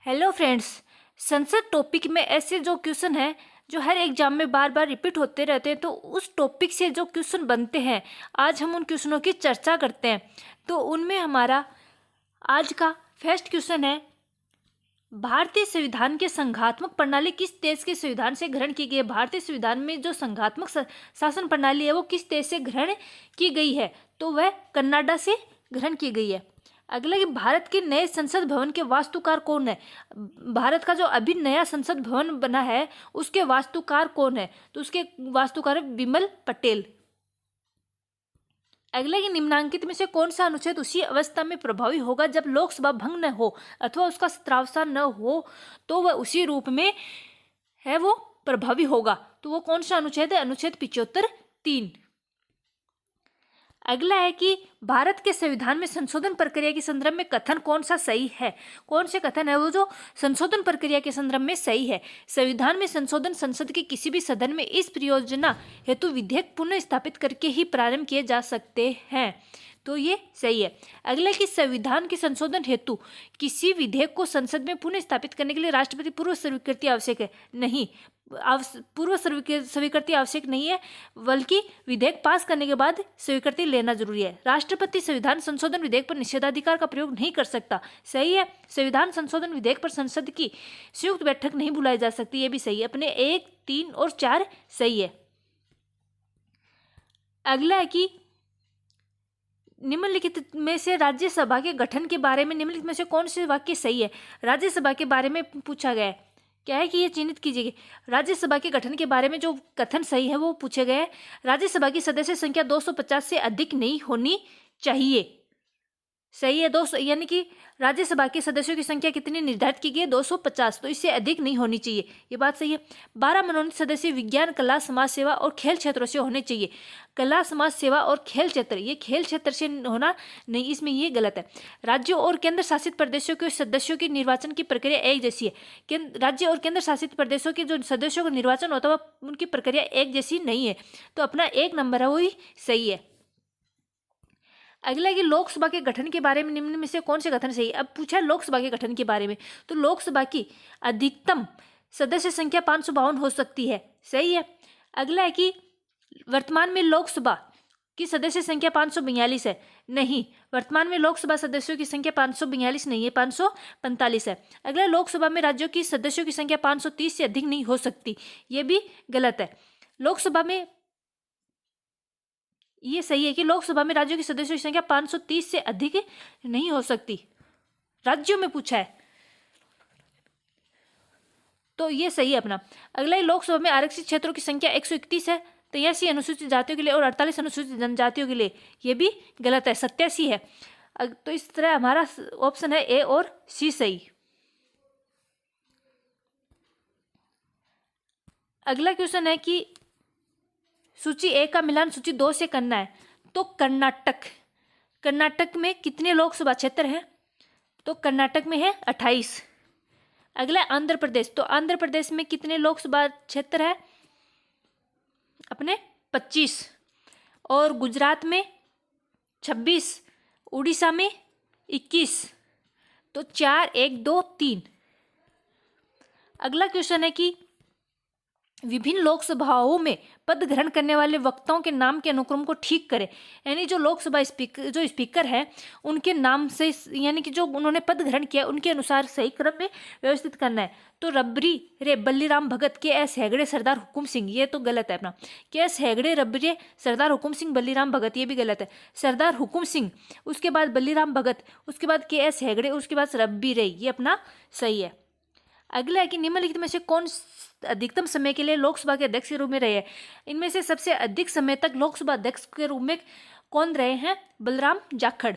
Hello friends. संसद topic में ऐसे जो क्वेश्चन हैं जो हर एग्जाम में बार बार रिपीट होते रहते हैं, तो उस टॉपिक से जो क्वेश्चन बनते हैं आज हम उन क्वेश्चनों की चर्चा करते हैं। तो उनमें हमारा आज का फर्स्ट क्वेश्चन है, भारतीय संविधान के संघात्मक प्रणाली किस देश के संविधान से ग्रहण की गई है। भारतीय संविधान में जो संघात्मक शासन प्रणाली है वो किस देश से ग्रहण की गई है, तो वह कनाडा से ग्रहण की गई है। अगला कि भारत के नए संसद भवन के वास्तुकार कौन है। भारत का जो अभी नया संसद भवन बना है उसके वास्तुकार कौन है, तो उसके वास्तुकार है विमल पटेल। अगला कि निम्नांकित में से कौन सा अनुच्छेद उसी अवस्था में प्रभावी होगा जब लोकसभा भंग न हो अथवा उसका सत्रावसान न हो, तो वह उसी रूप में है वो प्रभावी होगा। तो वो कौन सा अनुच्छेद है, अनुच्छेद 75(3). अगला है कि भारत के संविधान में संशोधन प्रक्रिया के संदर्भ में कथन कौन सा सही है। कौन से कथन है वो जो संशोधन प्रक्रिया के संदर्भ में सही है। संविधान में संशोधन संसद के किसी भी सदन में इस प्रयोजना हेतु विधेयक पुनः स्थापित करके ही प्रारंभ किए जा सकते हैं, तो ये सही है। अगला कि संविधान के संशोधन हेतु किसी विधेयक को संसद में पुनः स्थापित करने के लिए राष्ट्रपति पूर्व स्वीकृति आवश्यक है। नहीं, पूर्व स्वीकृति आवश्यक नहीं है, बल्कि विधेयक पास करने के बाद स्वीकृति लेना जरूरी है। राष्ट्रपति संविधान संशोधन विधेयक पर निषेधाधिकार का प्रयोग नहीं कर सकता। सही है। संविधान संशोधन विधेयक पर संसद की संयुक्त बैठक नहीं बुलाई जा सकती, ये भी सही है। अपने 1, 3 और 4 सही है। अगला है कि निम्नलिखित में से राज्यसभा के गठन के बारे में निम्नलिखित में से कौन से वाक्य सही है। राज्यसभा के बारे में पूछा गया है, क्या है कि ये चिन्हित कीजिए। राज्यसभा के गठन के बारे में जो कथन सही है वो पूछे गए हैं, राज्यसभा की सदस्य संख्या 250 से अधिक नहीं होनी चाहिए। सही है। 200 यानी कि राज्यसभा के सदस्यों की संख्या कितनी निर्धारित की गई है, 250, तो इससे अधिक नहीं होनी चाहिए, ये बात सही है। 12 मनोनीत सदस्य विज्ञान, कला, समाज सेवा और खेल क्षेत्रों से होने चाहिए। कला, समाज सेवा और खेल क्षेत्र, ये खेल क्षेत्र से होना नहीं, इसमें ये गलत है। राज्यों और केंद्र शासित प्रदेशों के सदस्यों की निर्वाचन की प्रक्रिया एक जैसी है। राज्य और केंद्र शासित प्रदेशों के जो सदस्यों का निर्वाचन होता है उनकी प्रक्रिया एक जैसी नहीं है, तो अपना 1 नंबर है वही सही है। अगला कि लोकसभा के गठन के बारे में निम्न में से कौन से कथन सही है। अब पूछा है लोकसभा के गठन के बारे में, तो लोकसभा की अधिकतम सदस्य संख्या 552 हो सकती है। सही है। अगला है कि वर्तमान में लोकसभा की सदस्य संख्या 542 है। नहीं, वर्तमान में लोकसभा सदस्यों की संख्या 542 नहीं है, 545 है। अगला, लोकसभा में राज्यों की सदस्यों की संख्या 530 से अधिक नहीं हो सकती, ये भी गलत है। लोकसभा में ये सही है कि लोकसभा में राज्यों की सदस्यों की संख्या 530 से अधिक नहीं हो सकती, राज्यों में पूछा है, तो ये सही है अपना। अगला, लोकसभा में आरक्षित क्षेत्रों की संख्या 131 है, 83 अनुसूचित जातियों के लिए और 48 अनुसूचित जनजातियों के लिए, ये भी गलत है, 87 है। तो इस तरह हमारा ऑप्शन है ए और सी सही। अगला क्वेश्चन है कि सूची 1 का मिलान सूची 2 से करना है, तो कर्नाटक में कितने लोकसभा क्षेत्र हैं, तो कर्नाटक में है 28। अगला, आंध्र प्रदेश, तो आंध्र प्रदेश में कितने लोकसभा क्षेत्र है, अपने 25। और गुजरात में 26, उड़ीसा में 21, तो 4, 1, 2, 3। अगला क्वेश्चन है कि विभिन्न लोकसभाओं में पद ग्रहण करने वाले वक्ताओं के नाम के अनुक्रम को ठीक करें। यानी जो लोकसभा स्पीकर है उनके नाम से, यानी कि जो उन्होंने पद ग्रहण किया उनके अनुसार सही क्रम में व्यवस्थित करना है। तो रबरी रे बल्लीराम भगत, के.एस. हेगड़े, सरदार हुकुम सिंह, ये तो गलत है अपना। के.एस. हेगड़े, रबरी, सरदार हुकुम सिंह, बल्लीराम भगत, ये भी गलत है। सरदार हुकुम सिंह, उसके बाद बल्लीराम भगत, उसके बाद के.एस. हेगड़े, उसके बाद रबरी रे, ये अपना सही है। अगला है कि निम्नलिखित में से कौन अधिकतम समय के लिए लोकसभा के अध्यक्ष के रूप में रहे हैं। इनमें से सबसे अधिक समय तक लोकसभा अध्यक्ष के रूप में कौन रहे हैं, बलराम जाखड़।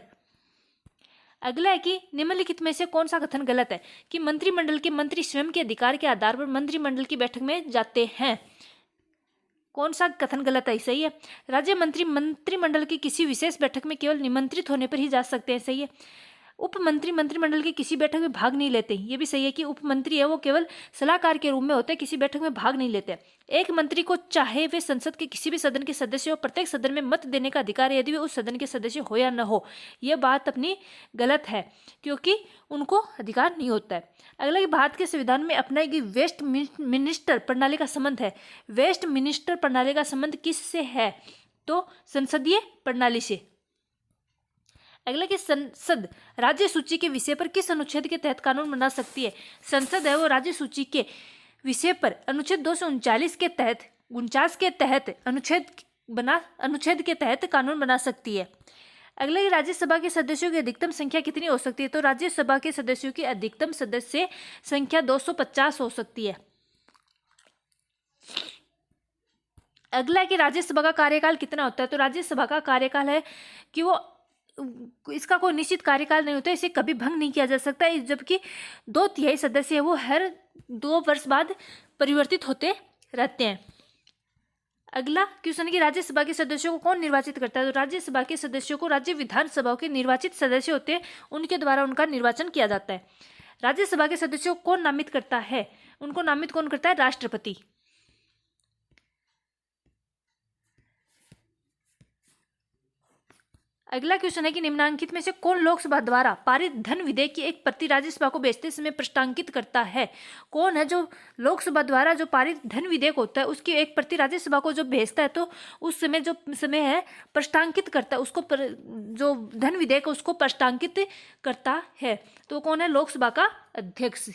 अगला है कि निम्नलिखित में से कौन सा कथन गलत है, कि मंत्रिमंडल के मंत्री स्वयं के अधिकार के आधार पर मंत्रिमंडल की बैठक में जाते हैं। कौन सा कथन गलत है, सही है। राज्य मंत्री मंत्रिमंडल की किसी विशेष बैठक में केवल निमंत्रित होने पर ही जा सकते हैं, सही है। उप मंत्री मंत्रिमंडल की किसी बैठक में भाग नहीं लेते। ये भी सही है कि उप मंत्री है वो केवल सलाहकार के रूप में होते हैं, किसी बैठक में भाग नहीं लेते। एक मंत्री को चाहे वे संसद के किसी भी सदन के सदस्य हो, प्रत्येक सदन में मत देने का अधिकार है, यदि वे उस सदन के सदस्य हो या न हो। यह बात अपनी गलत है, क्योंकि उनको अधिकार नहीं होता है। अगला कि भारत के संविधान में अपनाई गई वेस्ट मिनिस्टर प्रणाली का संबंध है। वेस्ट मिनिस्टर प्रणाली का संबंध किससे है? तो संसदीय प्रणाली से। अगला कि संसद राज्य सूची के विषय पर किस अनुच्छेद के तहत कानून बना सकती है? संसद है वो राज्य सूची के विषय पर अनुच्छेद 239 के तहत 49 के तहत अनुच्छेद के तहत कानून बना सकती है। अगला कि राज्यसभा के सदस्यों की अधिकतम संख्या कितनी हो सकती है? तो राज्यसभा के सदस्यों की अधिकतम सदस्य संख्या 250 हो सकती है। अगला कि राज्यसभा का कार्यकाल कितना होता है? तो राज्यसभा का कार्यकाल है कि वो इसका कोई निश्चित कार्यकाल नहीं होता, इसे कभी भंग नहीं किया जा सकता, जबकि 2/3 सदस्य है वो हर 2 वर्ष बाद परिवर्तित होते रहते हैं। अगला क्वेश्चन है कि राज्यसभा के सदस्यों को कौन निर्वाचित करता है? तो राज्यसभा के सदस्यों को राज्य विधानसभाओं के निर्वाचित सदस्य होते हैं, उनके द्वारा उनका निर्वाचन किया जाता है। राज्यसभा के सदस्यों को कौन नामित करता है? उनको नामित कौन करता है? राष्ट्रपति। अगला क्वेश्चन है कि निम्नांकित में से कौन लोकसभा द्वारा पारित धन विधेयक की एक प्रति राज्यसभा को भेजते समय प्रश्नांकित करता है? कौन है जो लोकसभा द्वारा जो पारित धन विधेयक होता है उसकी एक प्रति राज्यसभा को जो भेजता है, तो उस समय जो समय है प्रश्नांकित करता है उसको जो धन विधेयक उसको प्रश्नांकित करता है, तो कौन है? लोकसभा का अध्यक्ष।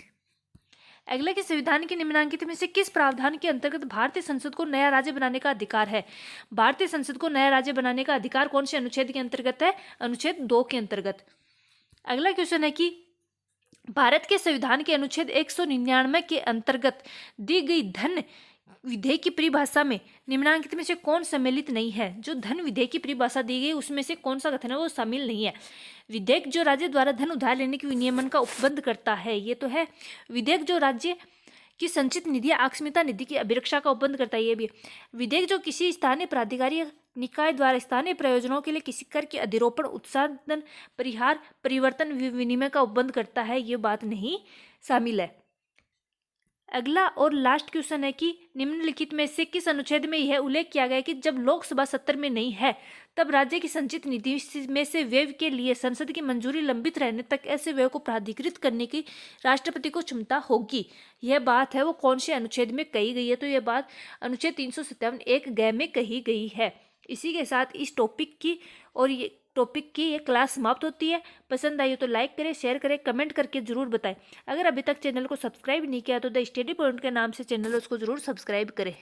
अगला कि संविधान के निम्नांकित में से किस प्रावधान के अंतर्गत भारतीय संसद को नया राज्य बनाने का अधिकार है? भारतीय संसद को नया राज्य बनाने का अधिकार कौन से अनुच्छेद के अंतर्गत है? अनुच्छेद 2 के अंतर्गत। अगला क्वेश्चन है कि भारत के संविधान के अनुच्छेद 199 के अंतर्गत दी गई धन विधेयक की परिभाषा में निम्नांकित में से कौन सम्मिलित नहीं है? जो धन विधेयक की परिभाषा दी गई उसमें से कौन सा कथन है वो शामिल नहीं है? विधेयक जो राज्य द्वारा धन उधार लेने के विनियमन का उपबंध करता है, ये तो है। विधेयक जो राज्य की संचित निधि आकस्मिकता निधि की अभिरक्षा का उपबंध करता है, ये भी। विधेयक जो किसी स्थानीय प्राधिकारी निकाय द्वारा स्थानीय प्रयोजनों के लिए किसी कर के अधिरोपण उत्साधन परिहार परिवर्तन विनिमय का उपबंध करता है, ये बात नहीं शामिल है। अगला और लास्ट क्वेश्चन है कि निम्नलिखित में से किस अनुच्छेद में यह उल्लेख किया गया है कि जब लोकसभा सत्र में नहीं है तब राज्य की संचित निधि में से व्यय के लिए संसद की मंजूरी लंबित रहने तक ऐसे व्यय को प्राधिकृत करने की राष्ट्रपति को क्षमता होगी? यह बात है वो कौन से अनुच्छेद में कही गई है? तो यह बात अनुच्छेद 357(1) में कही गई है। इसी के साथ इस टॉपिक की ये क्लास समाप्त होती है। पसंद आई हो तो लाइक करें, शेयर करें, कमेंट करके जरूर बताएं। अगर अभी तक चैनल को सब्सक्राइब नहीं किया तो द स्टडी पॉइंट के नाम से चैनल उसको जरूर सब्सक्राइब करें।